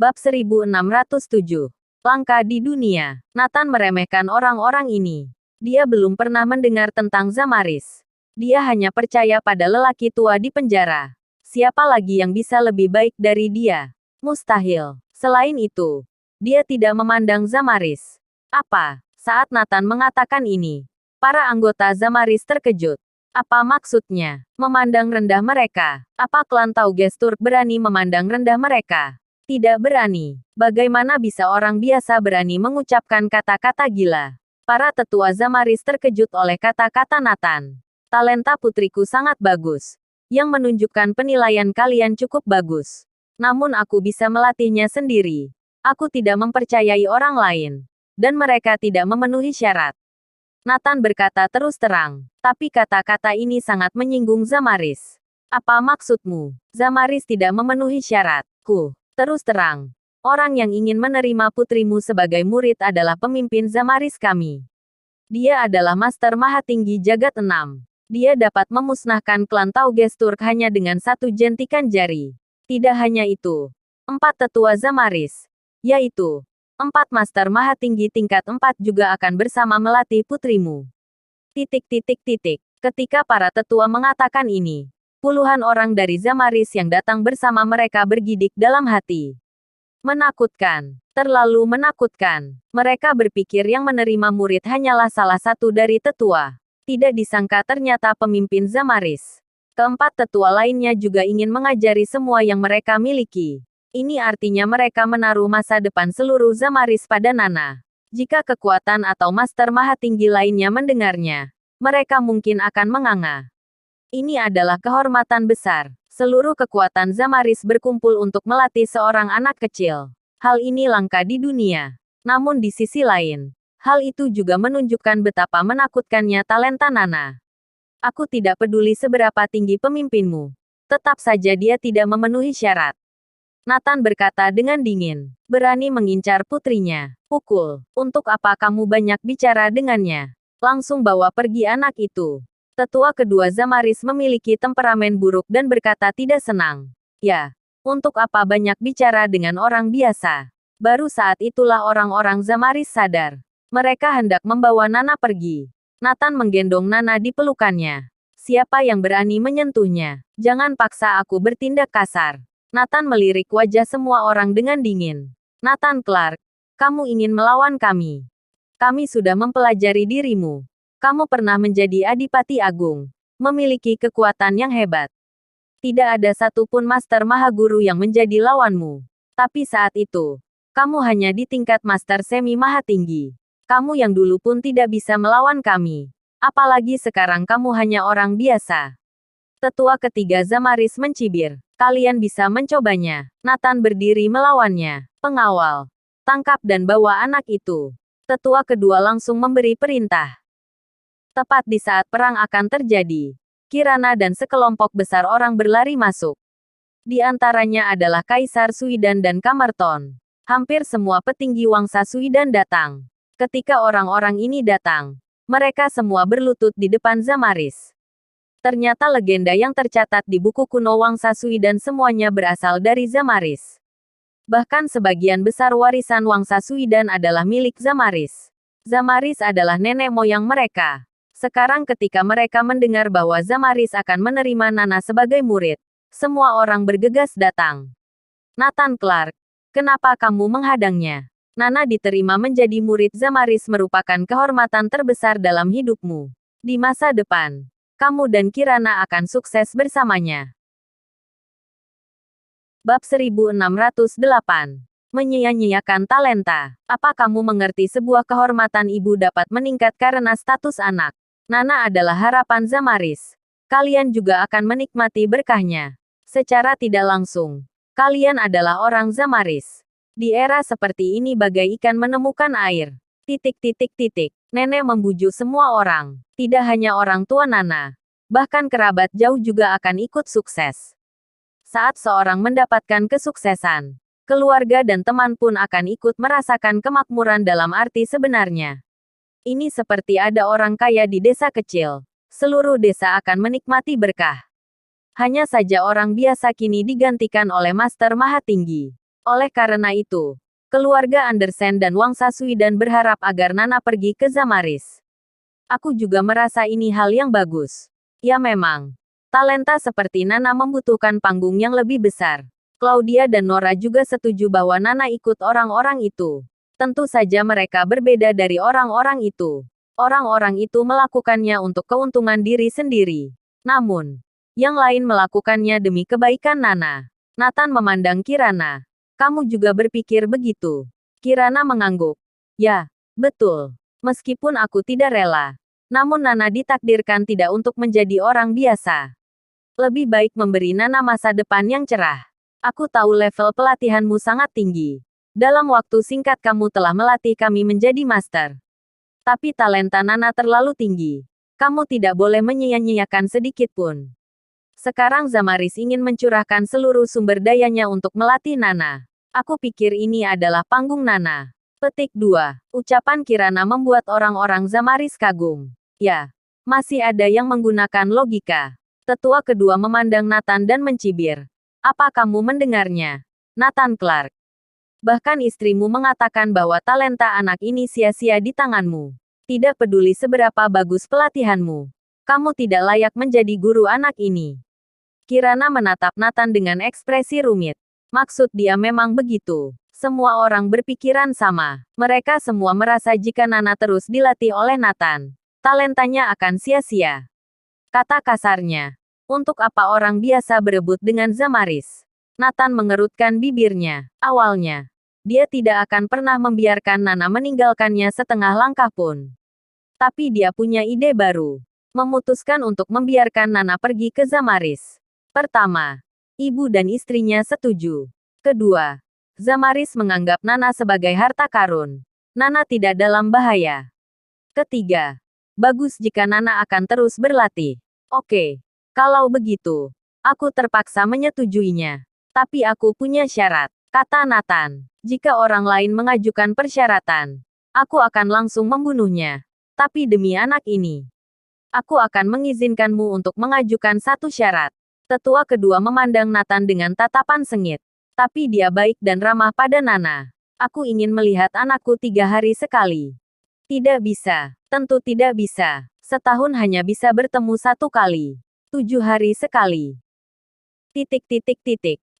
Bab 1607. Langka di dunia. Nathan meremehkan orang-orang ini. Dia belum pernah mendengar tentang Zamaris. Dia hanya percaya pada lelaki tua di penjara. Siapa lagi yang bisa lebih baik dari dia? Mustahil. Selain itu, dia tidak memandang Zamaris. Apa? Saat Nathan mengatakan ini, para anggota Zamaris terkejut. Apa maksudnya? Memandang rendah mereka? Apa klan Taugesturk berani memandang rendah mereka? Tidak berani. Bagaimana bisa orang biasa berani mengucapkan kata-kata gila? Para tetua Zamaris terkejut oleh kata-kata Nathan. Talenta putriku sangat bagus. Yang menunjukkan penilaian kalian cukup bagus. Namun aku bisa melatihnya sendiri. Aku tidak mempercayai orang lain. Dan mereka tidak memenuhi syarat. Nathan berkata terus terang. Tapi kata-kata ini sangat menyinggung Zamaris. Apa maksudmu? Zamaris tidak memenuhi syarat. Terus terang, orang yang ingin menerima putrimu sebagai murid adalah pemimpin Zamaris kami. Dia adalah Master Mahatinggi Jagat Enam. Dia dapat memusnahkan klan Taugesturk hanya dengan satu jentikan jari. Tidak hanya itu, 4 tetua Zamaris, yaitu 4 Master Mahatinggi tingkat 4 juga akan bersama melatih putrimu. Ketika para tetua mengatakan ini, puluhan orang dari Zamaris yang datang bersama mereka bergidik dalam hati. Menakutkan. Terlalu menakutkan. Mereka berpikir yang menerima murid hanyalah salah satu dari tetua. Tidak disangka ternyata pemimpin Zamaris. Keempat tetua lainnya juga ingin mengajari semua yang mereka miliki. Ini artinya mereka menaruh masa depan seluruh Zamaris pada Nana. Jika kekuatan atau Master Mahatinggi lainnya mendengarnya, mereka mungkin akan menganga. Ini adalah kehormatan besar. Seluruh kekuatan Zamaris berkumpul untuk melatih seorang anak kecil. Hal ini langka di dunia. Namun di sisi lain, hal itu juga menunjukkan betapa menakutkannya talenta Nana. Aku tidak peduli seberapa tinggi pemimpinmu. Tetap saja dia tidak memenuhi syarat. Nathan berkata dengan dingin. Berani mengincar putrinya. Pukul. Untuk apa kamu banyak bicara dengannya? Langsung bawa pergi anak itu. Tetua kedua Zamaris memiliki temperamen buruk dan berkata tidak senang. Ya, untuk apa banyak bicara dengan orang biasa? Baru saat itulah orang-orang Zamaris sadar. Mereka hendak membawa Nana pergi. Nathan menggendong Nana di pelukannya. Siapa yang berani menyentuhnya? Jangan paksa aku bertindak kasar. Nathan melirik wajah semua orang dengan dingin. Nathan Clark, kamu ingin melawan kami. Kami sudah mempelajari dirimu. Kamu pernah menjadi Adipati Agung, memiliki kekuatan yang hebat. Tidak ada satupun Master Mahaguru yang menjadi lawanmu. Tapi saat itu, kamu hanya di tingkat Master Semi Mahatinggi. Kamu yang dulu pun tidak bisa melawan kami. Apalagi sekarang kamu hanya orang biasa. Tetua ketiga Zamaris mencibir. Kalian bisa mencobanya. Nathan berdiri melawannya. Pengawal, tangkap dan bawa anak itu. Tetua kedua langsung memberi perintah. Tepat di saat perang akan terjadi, Kirana dan sekelompok besar orang berlari masuk. Di antaranya adalah Kaisar Suidan dan Kamerton. Hampir semua petinggi Wangsa Suidan datang. Ketika orang-orang ini datang, mereka semua berlutut di depan Zamaris. Ternyata legenda yang tercatat di buku kuno Wangsa Suidan semuanya berasal dari Zamaris. Bahkan sebagian besar warisan Wangsa Suidan adalah milik Zamaris. Zamaris adalah nenek moyang mereka. Sekarang ketika mereka mendengar bahwa Zamaris akan menerima Nana sebagai murid, semua orang bergegas datang. Nathan Clark, kenapa kamu menghadangnya? Nana diterima menjadi murid Zamaris merupakan kehormatan terbesar dalam hidupmu. Di masa depan, kamu dan Kirana akan sukses bersamanya. Bab 1608. Menyia-nyiakan talenta. Apa kamu mengerti sebuah kehormatan ibu dapat meningkat karena status anak? Nana adalah harapan Zamaris. Kalian juga akan menikmati berkahnya. Secara tidak langsung, kalian adalah orang Zamaris. Di era seperti ini bagai ikan menemukan air. Nenek membujuk semua orang. Tidak hanya orang tua Nana. Bahkan kerabat jauh juga akan ikut sukses. Saat seorang mendapatkan kesuksesan, keluarga dan teman pun akan ikut merasakan kemakmuran dalam arti sebenarnya. Ini seperti ada orang kaya di desa kecil. Seluruh desa akan menikmati berkah. Hanya saja orang biasa kini digantikan oleh Master Mahatinggi. Oleh karena itu, keluarga Andersen dan Wang Sasuidan berharap agar Nana pergi ke Zamaris. Aku juga merasa ini hal yang bagus. Ya memang, talenta seperti Nana membutuhkan panggung yang lebih besar. Claudia dan Nora juga setuju bahwa Nana ikut orang-orang itu. Tentu saja mereka berbeda dari orang-orang itu. Orang-orang itu melakukannya untuk keuntungan diri sendiri. Namun, yang lain melakukannya demi kebaikan Nana. Nathan memandang Kirana. Kamu juga berpikir begitu? Kirana mengangguk. Ya, betul. Meskipun aku tidak rela. Namun Nana ditakdirkan tidak untuk menjadi orang biasa. Lebih baik memberi Nana masa depan yang cerah. Aku tahu level pelatihanmu sangat tinggi. Dalam waktu singkat kamu telah melatih kami menjadi master. Tapi talenta Nana terlalu tinggi. Kamu tidak boleh menyia-nyiakan sedikit pun. Sekarang Zamaris ingin mencurahkan seluruh sumber dayanya untuk melatih Nana. Aku pikir ini adalah panggung Nana. Petik 2. Ucapan Kirana membuat orang-orang Zamaris kagum. Ya, masih ada yang menggunakan logika. Tetua kedua memandang Nathan dan mencibir. Apa kamu mendengarnya? Nathan Clark. Bahkan istrimu mengatakan bahwa talenta anak ini sia-sia di tanganmu. Tidak peduli seberapa bagus pelatihanmu. Kamu tidak layak menjadi guru anak ini. Kirana menatap Nathan dengan ekspresi rumit. Maksud dia memang begitu. Semua orang berpikiran sama. Mereka semua merasa jika Nana terus dilatih oleh Nathan, talentanya akan sia-sia. Kata kasarnya. Untuk apa orang biasa berebut dengan Zamaris? Nathan mengerutkan bibirnya. Awalnya, dia tidak akan pernah membiarkan Nana meninggalkannya setengah langkah pun. Tapi dia punya ide baru. Memutuskan untuk membiarkan Nana pergi ke Zamaris. Pertama, ibu dan istrinya setuju. Kedua, Zamaris menganggap Nana sebagai harta karun. Nana tidak dalam bahaya. Ketiga, bagus jika Nana akan terus berlatih. Oke, kalau begitu, aku terpaksa menyetujuinya. Tapi aku punya syarat, kata Nathan. Jika orang lain mengajukan persyaratan, aku akan langsung membunuhnya. Tapi demi anak ini, aku akan mengizinkanmu untuk mengajukan satu syarat. Tetua kedua memandang Nathan dengan tatapan sengit. Tapi dia baik dan ramah pada Nana. Aku ingin melihat anakku 3 hari sekali. Tidak bisa. Tentu tidak bisa. Setahun hanya bisa bertemu 1 kali. 7 hari sekali.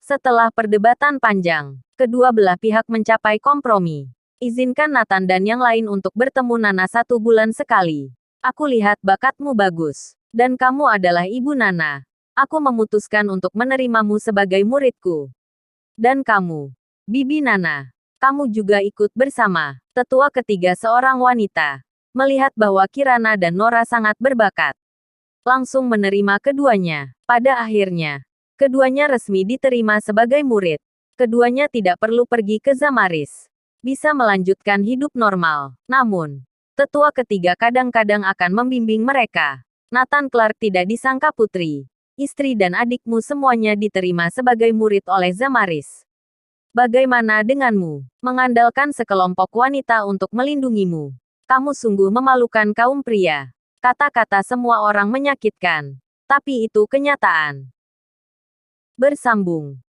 Setelah perdebatan panjang, kedua belah pihak mencapai kompromi. Izinkan Nathan dan yang lain untuk bertemu Nana 1 bulan sekali. Aku lihat bakatmu bagus. Dan kamu adalah ibu Nana. Aku memutuskan untuk menerimamu sebagai muridku. Dan kamu, Bibi Nana, kamu juga ikut bersama. Tetua ketiga seorang wanita. Melihat bahwa Kirana dan Nora sangat berbakat. Langsung menerima keduanya. Pada akhirnya, keduanya resmi diterima sebagai murid. Keduanya tidak perlu pergi ke Zamaris. Bisa melanjutkan hidup normal. Namun, tetua ketiga kadang-kadang akan membimbing mereka. Nathan Clark tidak disangka putri, istri dan adikmu semuanya diterima sebagai murid oleh Zamaris. Bagaimana denganmu? Mengandalkan sekelompok wanita untuk melindungimu. Kamu sungguh memalukan kaum pria. Kata-kata semua orang menyakitkan. Tapi itu kenyataan. Bersambung.